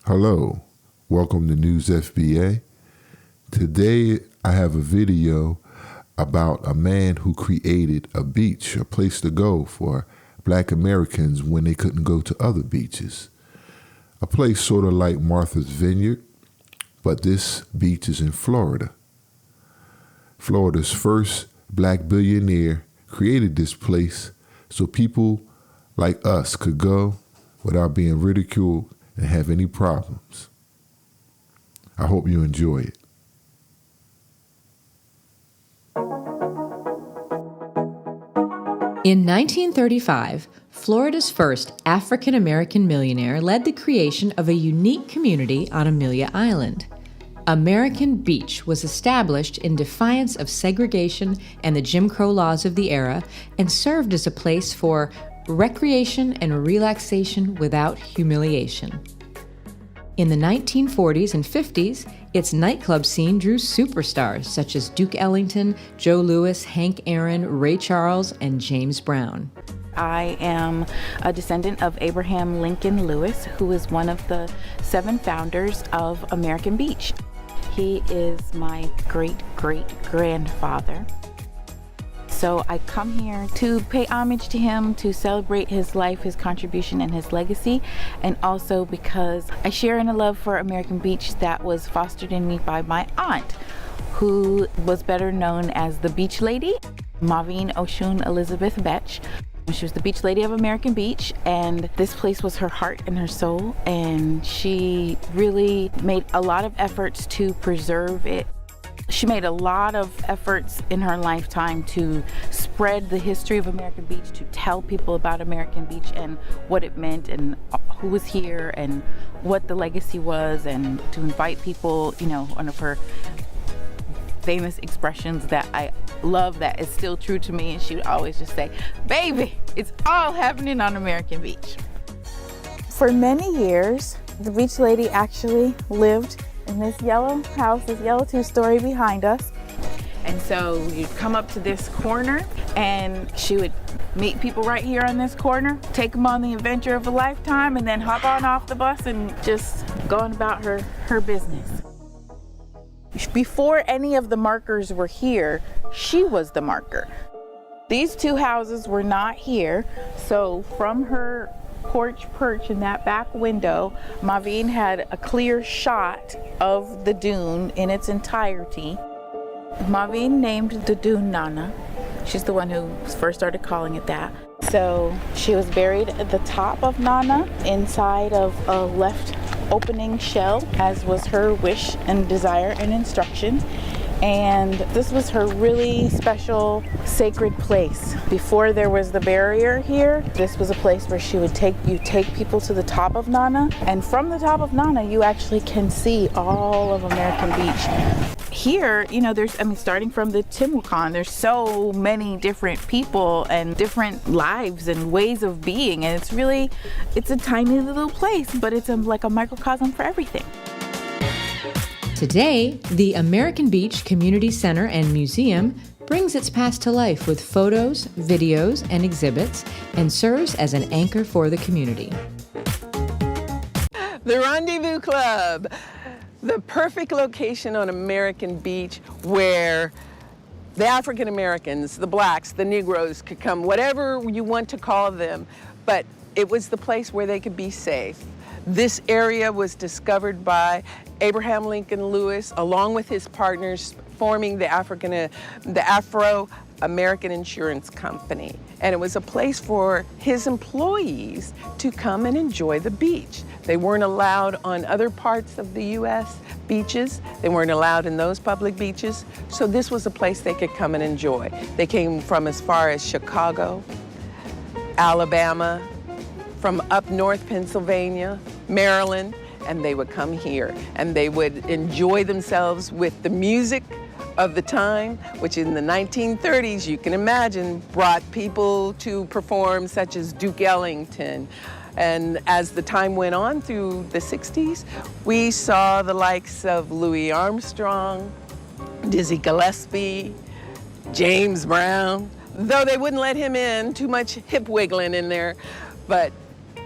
Hello, welcome to News FBA. Today I have a video about a man who created a beach, a place to go for Black Americans when they couldn't go to other beaches. A place sort of like Martha's Vineyard, but this beach is in Florida. Florida's first Black billionaire created this place so people like us could go without being ridiculed and have any problems. I hope you enjoy it. In 1935, Florida's first African-American millionaire led the creation of a unique community on Amelia Island. American Beach was established in defiance of segregation and the Jim Crow laws of the era and served as a place for recreation and relaxation without humiliation. In the 1940s and 50s, its nightclub scene drew superstars such as Duke Ellington, Joe Louis, Hank Aaron, Ray Charles, and James Brown. I am a descendant of Abraham Lincoln Lewis, who is one of the 7 founders of American Beach. He is my great-great-grandfather. So I come here to pay homage to him, to celebrate his life, his contribution, and his legacy, and also because I share in a love for American Beach that was fostered in me by my aunt, who was better known as the Beach Lady, MaVynee Oshun Betsch. She was the Beach Lady of American Beach, and this place was her heart and her soul, and she really made a lot of efforts to preserve it. She made a lot of efforts in her lifetime to spread the history of American Beach, to tell people about American Beach and what it meant and who was here and what the legacy was, and to invite people, one of her famous expressions that I love that is still true to me, and she would always just say, "Baby, it's all happening on American Beach." For many years, the Beach Lady actually lived in this yellow house, this yellow 2-story behind us. And so you'd come up to this corner and she would meet people right here on this corner, take them on the adventure of a lifetime, and then hop on off the bus and just go on about her business. Before any of the markers were here, she was the marker. These 2 houses were not here, so from her porch perch in that back window, MaVynee had a clear shot of the dune in its entirety. MaVynee named the dune Nana. She's the one who first started calling it that. So she was buried at the top of Nana, inside of a left opening shell, as was her wish and desire and instructions. And this was her really special sacred place. Before there was the barrier here, this was a place where she would take people to the top of Nana, and from the top of Nana you actually can see all of American Beach. Here, starting from the Timucon, there's so many different people and different lives and ways of being, and it's a tiny little place, but it's like a microcosm for everything. Today, the American Beach Community Center and Museum brings its past to life with photos, videos, and exhibits, and serves as an anchor for the community. The Rendezvous Club, the perfect location on American Beach where the African Americans, the blacks, the Negroes could come, whatever you want to call them, but it was the place where they could be safe. This area was discovered by Abraham Lincoln Lewis, along with his partners, forming the Afro-American Insurance Company. And it was a place for his employees to come and enjoy the beach. They weren't allowed on other parts of the U.S. beaches. They weren't allowed in those public beaches. So this was a place they could come and enjoy. They came from as far as Chicago, Alabama, from up north Pennsylvania, Maryland, and they would come here and they would enjoy themselves with the music of the time, which in the 1930s, you can imagine, brought people to perform such as Duke Ellington. And as the time went on through the 60s, we saw the likes of Louis Armstrong, Dizzy Gillespie, James Brown, though they wouldn't let him in, too much hip wiggling in there. But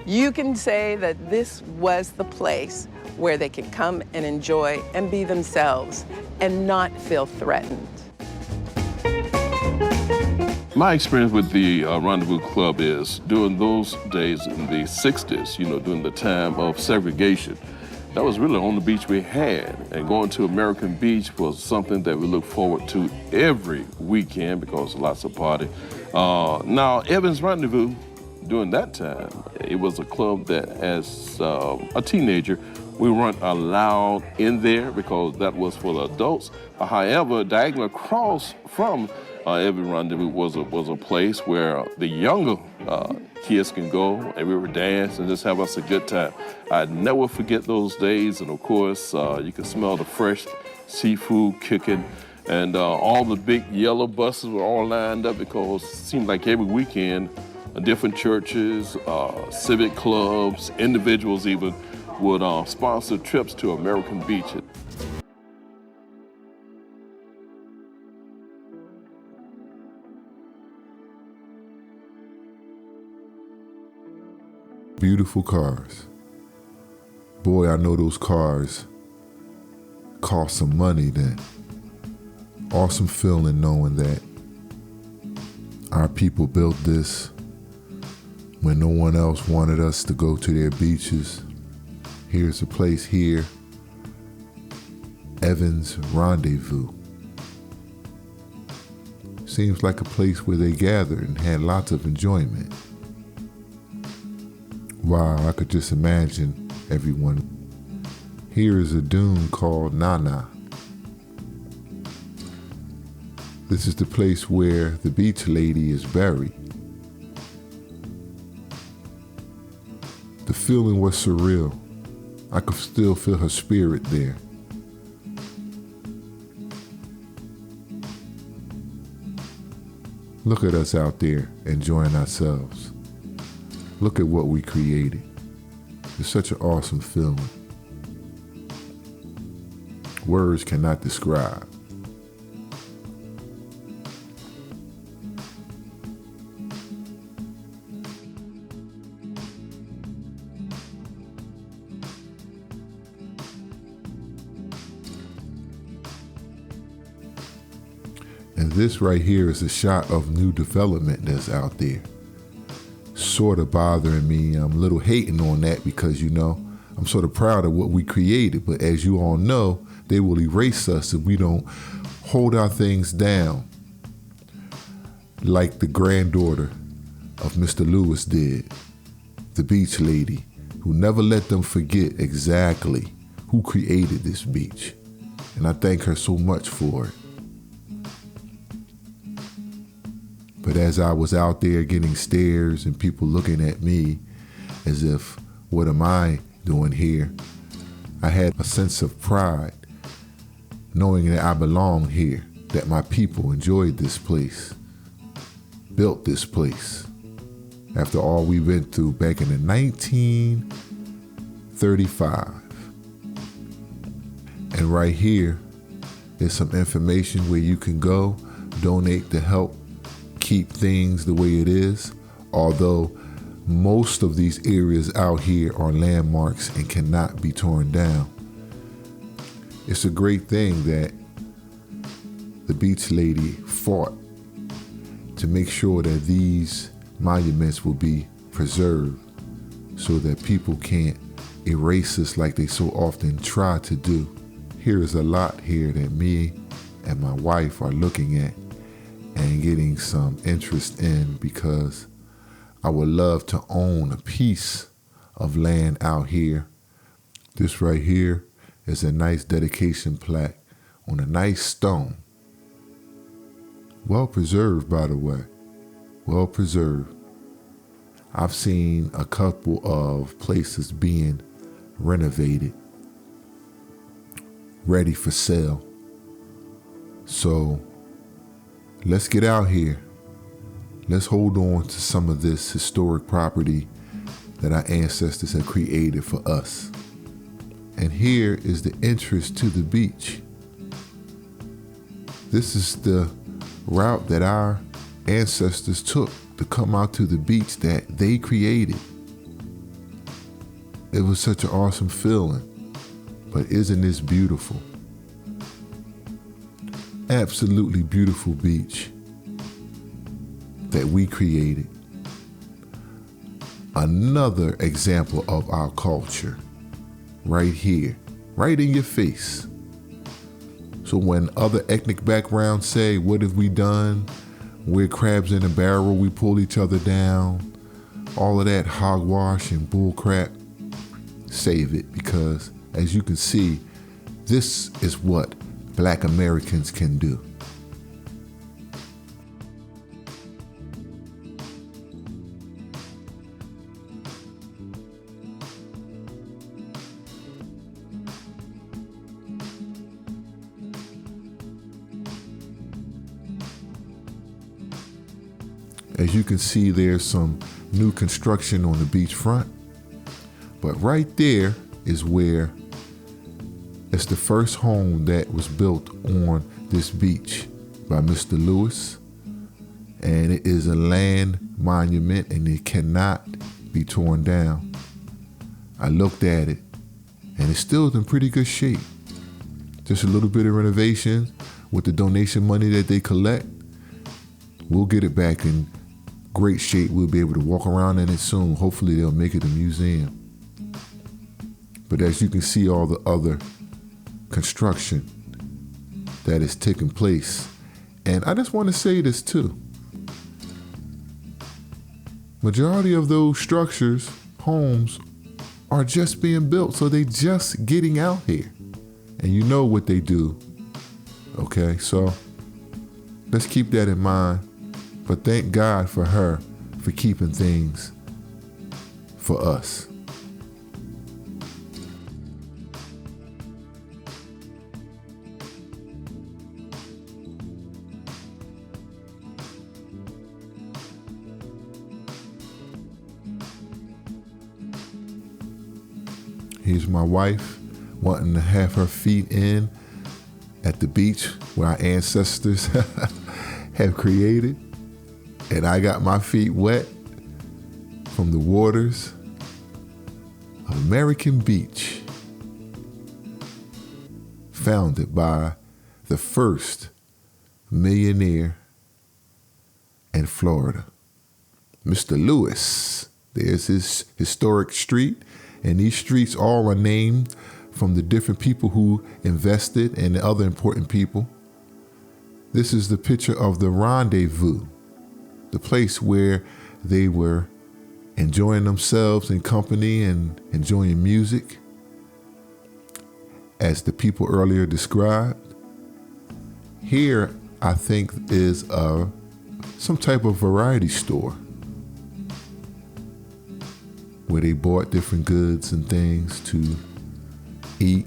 you can say that this was the place where they could come and enjoy and be themselves and not feel threatened. My experience with the Rendezvous Club is during those days in the 60s, during the time of segregation, that was really on the beach we had. And going to American Beach was something that we look forward to every weekend because lots of party. Now, Evans Rendezvous, during that time, it was a club that as a teenager, we weren't allowed in there because that was for the adults. However, diagonal across from Evans Rendezvous was a place where the younger kids can go and we would dance and just have us a good time. I'd never forget those days, and of course, you could smell the fresh seafood cooking, and all the big yellow buses were all lined up because it seemed like every weekend, different churches, civic clubs, individuals even would sponsor trips to American Beach. Beautiful cars. Boy, I know those cars cost some money then. Awesome feeling knowing that our people built this when no one else wanted us to go to their beaches. Here's a place here, Evans Rendezvous. Seems like a place where they gathered and had lots of enjoyment. Wow, I could just imagine everyone. Here is a dune called Nana. This is the place where the beach lady is buried. The feeling was surreal. I could still feel her spirit there. Look at us out there enjoying ourselves. Look at what we created. It's such an awesome feeling. Words cannot describe. And this right here is a shot of new development that's out there. Sort of bothering me. I'm a little hating on that because, I'm sort of proud of what we created. But as you all know, they will erase us if we don't hold our things down like the granddaughter of Mr. Lewis did, the beach lady, who never let them forget exactly who created this beach. And I thank her so much for it. But as I was out there getting stares and people looking at me as if, what am I doing here? I had a sense of pride, knowing that I belonged here, that my people enjoyed this place, built this place. After all we went through back in the 1935. And right here is some information where you can go donate to help keep things the way it is, although most of these areas out here are landmarks and cannot be torn down. It's a great thing that the beach lady fought to make sure that these monuments will be preserved so that people can't erase us like they so often try to do. Here is a lot here that me and my wife are looking at and getting some interest in because I would love to own a piece of land out here. This right here is a nice dedication plaque on a nice stone. Well preserved, by the way. Well preserved. I've seen a couple of places being renovated, ready for sale. So let's get out here. Let's hold on to some of this historic property that our ancestors have created for us. And here is the entrance to the beach. This is the route that our ancestors took to come out to the beach that they created. It was such an awesome feeling. But isn't this beautiful? Absolutely beautiful beach that we created. Another example of our culture right here, right in your face. So when other ethnic backgrounds say, what have we done? We're crabs in a barrel, we pull each other down, all of that hogwash and bull crap, save it, because as you can see, this is what Black Americans can do. As you can see, there's some new construction on the beachfront, but right there is where it's the first home that was built on this beach by Mr. Lewis, and it is a land monument and it cannot be torn down. I looked at it and it's still in pretty good shape. Just a little bit of renovation with the donation money that they collect. We'll get it back in great shape. We'll be able to walk around in it soon. Hopefully they'll make it a museum. But as you can see, all the other construction that is taking place. And I just want to say this too. Majority of those structures, homes, are just being built. So they just getting out here. And you know what they do. Okay, so let's keep that in mind. But thank God for her for keeping things for us. Here's my wife wanting to have her feet in at the beach where our ancestors have created. And I got my feet wet from the waters of American Beach, founded by the first millionaire in Florida, Mr. Lewis. There's his historic street, and these streets all are named from the different people who invested and the other important people. This is the picture of the rendezvous, the place where they were enjoying themselves in company and enjoying music, as the people earlier described. Here, I think, is some type of variety store where they bought different goods and things to eat,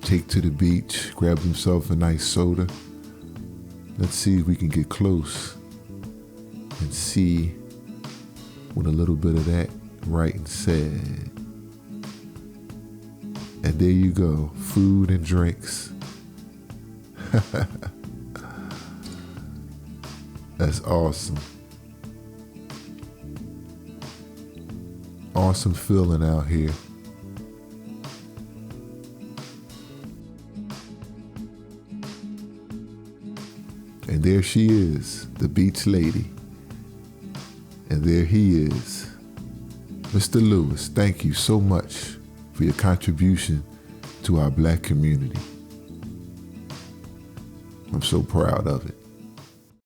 take to the beach, grab themselves a nice soda. Let's see if we can get close and see what a little bit of that writing said. And there you go, food and drinks. That's awesome. Awesome feeling out here. And there she is, the beach lady. And there he is, Mr. Lewis. Thank you so much for your contribution to our Black community. I'm so proud of it.